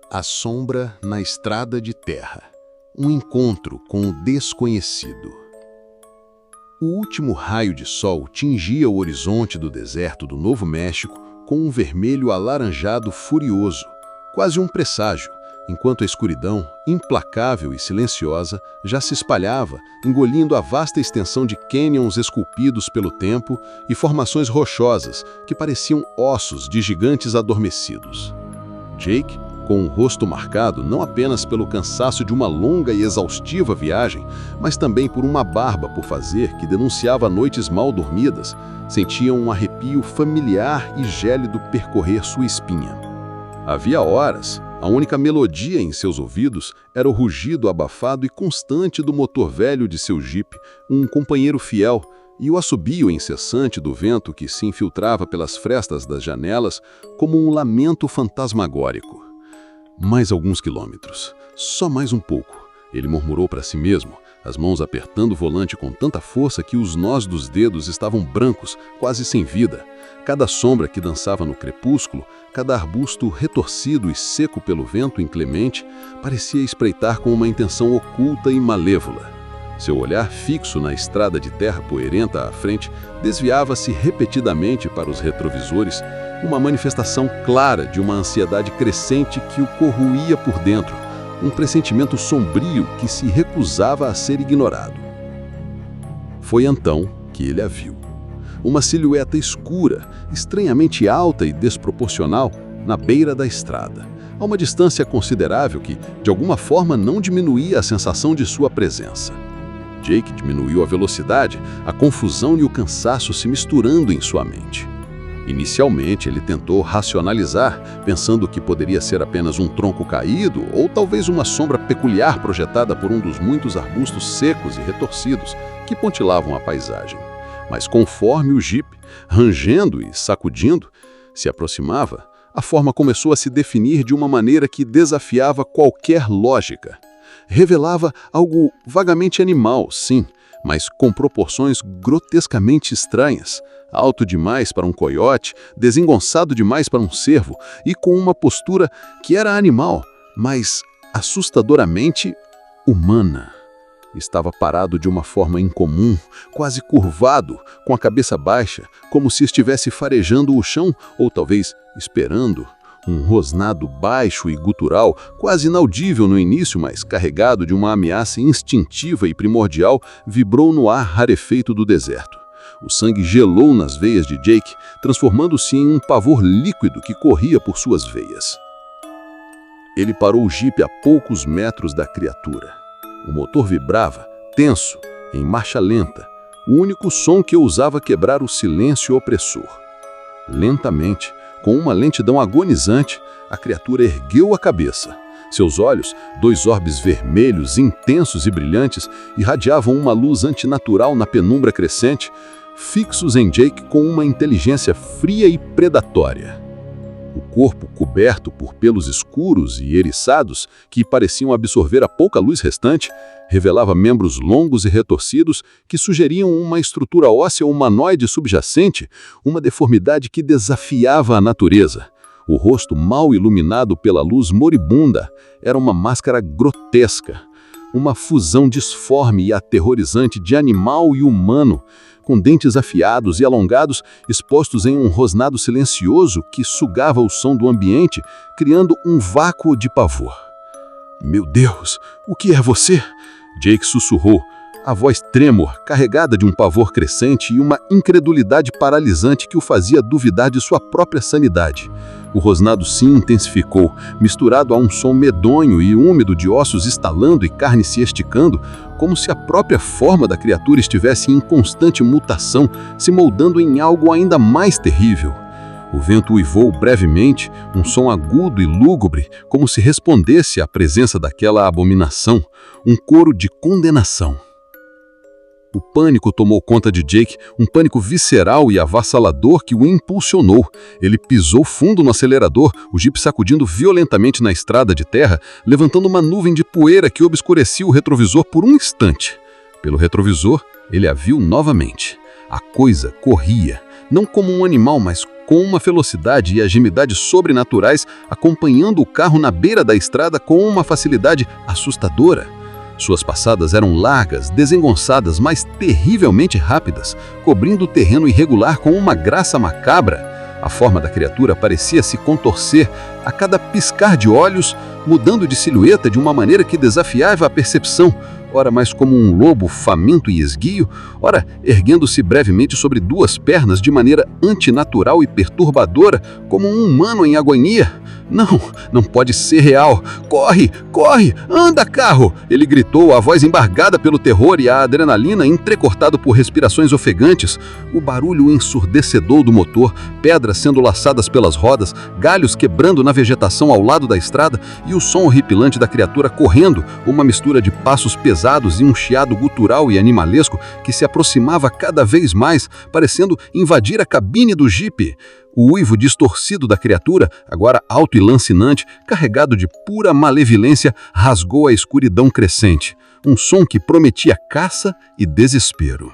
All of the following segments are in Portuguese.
A sombra na estrada de terra. Um encontro com o desconhecido. O último raio de sol tingia o horizonte do deserto do Novo México com um vermelho alaranjado furioso, quase um presságio, enquanto a escuridão, implacável e silenciosa, já se espalhava, engolindo a vasta extensão de cânions esculpidos pelo tempo e formações rochosas que pareciam ossos de gigantes adormecidos. Jake, com o rosto marcado não apenas pelo cansaço de uma longa e exaustiva viagem, mas também por uma barba por fazer que denunciava noites mal dormidas, sentia um arrepio familiar e gélido percorrer sua espinha. Havia horas, a única melodia em seus ouvidos era o rugido abafado e constante do motor velho de seu jipe, um companheiro fiel, e o assobio incessante do vento que se infiltrava pelas frestas das janelas como um lamento fantasmagórico. Mais alguns quilômetros, só mais um pouco, ele murmurou para si mesmo, as mãos apertando o volante com tanta força que os nós dos dedos estavam brancos, quase sem vida. Cada sombra que dançava no crepúsculo, cada arbusto retorcido e seco pelo vento inclemente, parecia espreitar com uma intenção oculta e malévola. Seu olhar fixo na estrada de terra poeirenta à frente desviava-se repetidamente para os retrovisores, uma manifestação clara de uma ansiedade crescente que o corroía por dentro, um pressentimento sombrio que se recusava a ser ignorado. Foi então que ele a viu. Uma silhueta escura, estranhamente alta e desproporcional, na beira da estrada, a uma distância considerável que, de alguma forma, não diminuía a sensação de sua presença. Jake diminuiu a velocidade, a confusão e o cansaço se misturando em sua mente. Inicialmente, ele tentou racionalizar, pensando que poderia ser apenas um tronco caído ou talvez uma sombra peculiar projetada por um dos muitos arbustos secos e retorcidos que pontilavam a paisagem. Mas conforme o jipe, rangendo e sacudindo, se aproximava, a forma começou a se definir de uma maneira que desafiava qualquer lógica. Revelava algo vagamente animal, sim, mas com proporções grotescamente estranhas, alto demais para um coiote, desengonçado demais para um cervo e com uma postura que era animal, mas assustadoramente humana. Estava parado de uma forma incomum, quase curvado, com a cabeça baixa, como se estivesse farejando o chão ou talvez esperando. Um rosnado baixo e gutural, quase inaudível no início, mas carregado de uma ameaça instintiva e primordial, vibrou no ar rarefeito do deserto. O sangue gelou nas veias de Jake, transformando-se em um pavor líquido que corria por suas veias. Ele parou o jipe a poucos metros da criatura. O motor vibrava, tenso, em marcha lenta, o único som que ousava quebrar o silêncio opressor. Lentamente, com uma lentidão agonizante, a criatura ergueu a cabeça. Seus olhos, dois orbes vermelhos, intensos e brilhantes, irradiavam uma luz antinatural na penumbra crescente, fixos em Jake com uma inteligência fria e predatória. O corpo, coberto por pelos escuros e eriçados, que pareciam absorver a pouca luz restante, revelava membros longos e retorcidos que sugeriam uma estrutura óssea humanoide subjacente, uma deformidade que desafiava a natureza. O rosto mal iluminado pela luz moribunda era uma máscara grotesca, uma fusão disforme e aterrorizante de animal e humano, com dentes afiados e alongados expostos em um rosnado silencioso que sugava o som do ambiente, criando um vácuo de pavor. "Meu Deus, o que é você?" Jake sussurrou, a voz trêmula, carregada de um pavor crescente e uma incredulidade paralisante que o fazia duvidar de sua própria sanidade. O rosnado se intensificou, misturado a um som medonho e úmido de ossos estalando e carne se esticando, como se a própria forma da criatura estivesse em constante mutação, se moldando em algo ainda mais terrível. O vento uivou brevemente, um som agudo e lúgubre, como se respondesse à presença daquela abominação, um coro de condenação. O pânico tomou conta de Jake, um pânico visceral e avassalador que o impulsionou. Ele pisou fundo no acelerador, o jipe sacudindo violentamente na estrada de terra, levantando uma nuvem de poeira que obscurecia o retrovisor por um instante. Pelo retrovisor, ele a viu novamente. A coisa corria, não como um animal, mas com uma velocidade e agilidade sobrenaturais, acompanhando o carro na beira da estrada com uma facilidade assustadora. Suas passadas eram largas, desengonçadas, mas terrivelmente rápidas, cobrindo o terreno irregular com uma graça macabra. A forma da criatura parecia se contorcer a cada piscar de olhos, mudando de silhueta de uma maneira que desafiava a percepção, ora mais como um lobo faminto e esguio, ora erguendo-se brevemente sobre duas pernas de maneira antinatural e perturbadora, como um humano em agonia. Não pode ser real. Corre, corre, anda, carro! Ele gritou, a voz embargada pelo terror e a adrenalina entrecortado por respirações ofegantes. O barulho ensurdecedor do motor, pedras sendo laçadas pelas rodas, galhos quebrando na vegetação ao lado da estrada e o som horripilante da criatura correndo, uma mistura de passos pesados e um chiado gutural e animalesco que se aproximava cada vez mais, parecendo invadir a cabine do jipe. O uivo distorcido da criatura, agora alto e lancinante, carregado de pura malevolência, rasgou a escuridão crescente. Um som que prometia caça e desespero.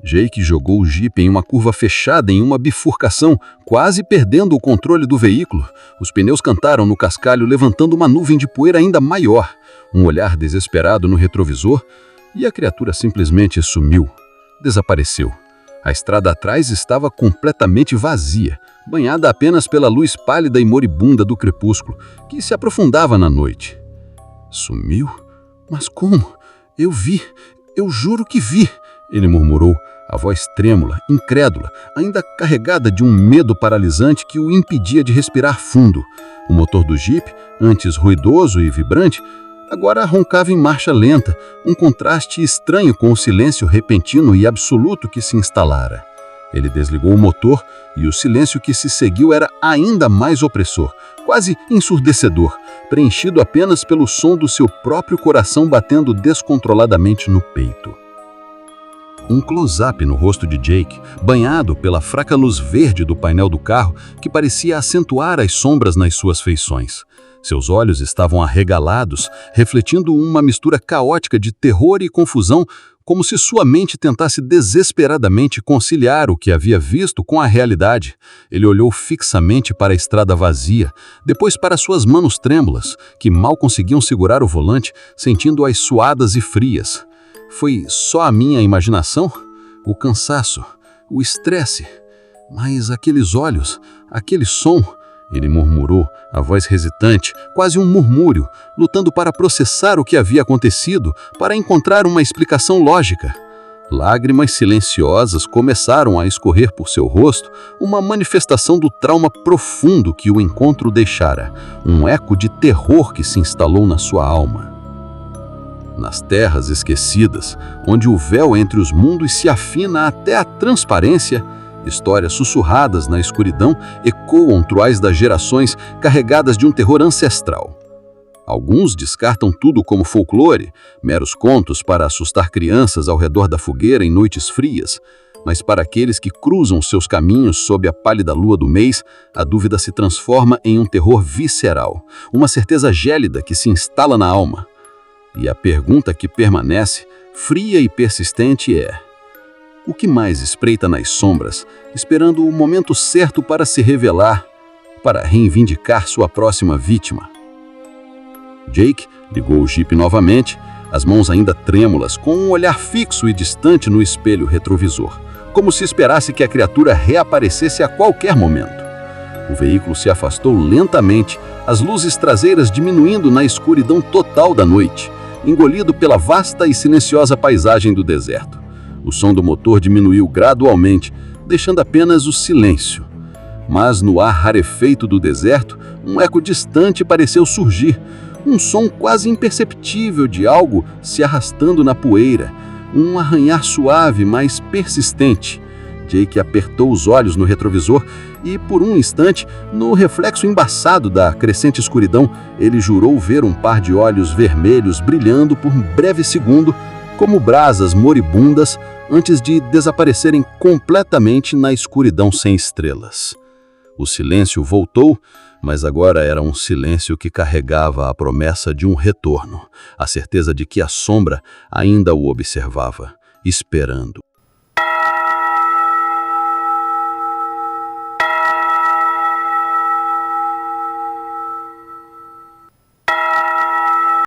Jake jogou o jipe em uma curva fechada em uma bifurcação, quase perdendo o controle do veículo. Os pneus cantaram no cascalho, levantando uma nuvem de poeira ainda maior. Um olhar desesperado no retrovisor e a criatura simplesmente sumiu. Desapareceu. A estrada atrás estava completamente vazia, banhada apenas pela luz pálida e moribunda do crepúsculo, que se aprofundava na noite. Sumiu? Mas como? Eu vi, eu juro que vi, ele murmurou, a voz trêmula, incrédula, ainda carregada de um medo paralisante que o impedia de respirar fundo. O motor do jipe, antes ruidoso e vibrante, agora roncava em marcha lenta, um contraste estranho com o silêncio repentino e absoluto que se instalara. Ele desligou o motor e o silêncio que se seguiu era ainda mais opressor, quase ensurdecedor, preenchido apenas pelo som do seu próprio coração batendo descontroladamente no peito. Um close-up no rosto de Jake, banhado pela fraca luz verde do painel do carro, que parecia acentuar as sombras nas suas feições. Seus olhos estavam arregalados, refletindo uma mistura caótica de terror e confusão, como se sua mente tentasse desesperadamente conciliar o que havia visto com a realidade. Ele olhou fixamente para a estrada vazia, depois para suas mãos trêmulas, que mal conseguiam segurar o volante, sentindo-as suadas e frias. Foi só a minha imaginação? O cansaço, o estresse. Mas aqueles olhos, aquele som... Ele murmurou, a voz hesitante, quase um murmúrio, lutando para processar o que havia acontecido, para encontrar uma explicação lógica. Lágrimas silenciosas começaram a escorrer por seu rosto, uma manifestação do trauma profundo que o encontro deixara, um eco de terror que se instalou na sua alma. Nas terras esquecidas, onde o véu entre os mundos se afina até a transparência, histórias sussurradas na escuridão ecoam truais das gerações carregadas de um terror ancestral. Alguns descartam tudo como folclore, meros contos para assustar crianças ao redor da fogueira em noites frias, mas para aqueles que cruzam seus caminhos sob a pálida lua do mês, a dúvida se transforma em um terror visceral, uma certeza gélida que se instala na alma. E a pergunta que permanece, fria e persistente, é: o que mais espreita nas sombras, esperando o momento certo para se revelar, para reivindicar sua próxima vítima? Jake ligou o jipe novamente, as mãos ainda trêmulas, com um olhar fixo e distante no espelho retrovisor, como se esperasse que a criatura reaparecesse a qualquer momento. O veículo se afastou lentamente, as luzes traseiras diminuindo na escuridão total da noite, engolido pela vasta e silenciosa paisagem do deserto. O som do motor diminuiu gradualmente, deixando apenas o silêncio. Mas no ar rarefeito do deserto, um eco distante pareceu surgir, um som quase imperceptível de algo se arrastando na poeira, um arranhar suave, mas persistente. Jake apertou os olhos no retrovisor e, por um instante, no reflexo embaçado da crescente escuridão, ele jurou ver um par de olhos vermelhos brilhando por um breve segundo, como brasas moribundas, antes de desaparecerem completamente na escuridão sem estrelas. O silêncio voltou, mas agora era um silêncio que carregava a promessa de um retorno, a certeza de que a sombra ainda o observava, esperando.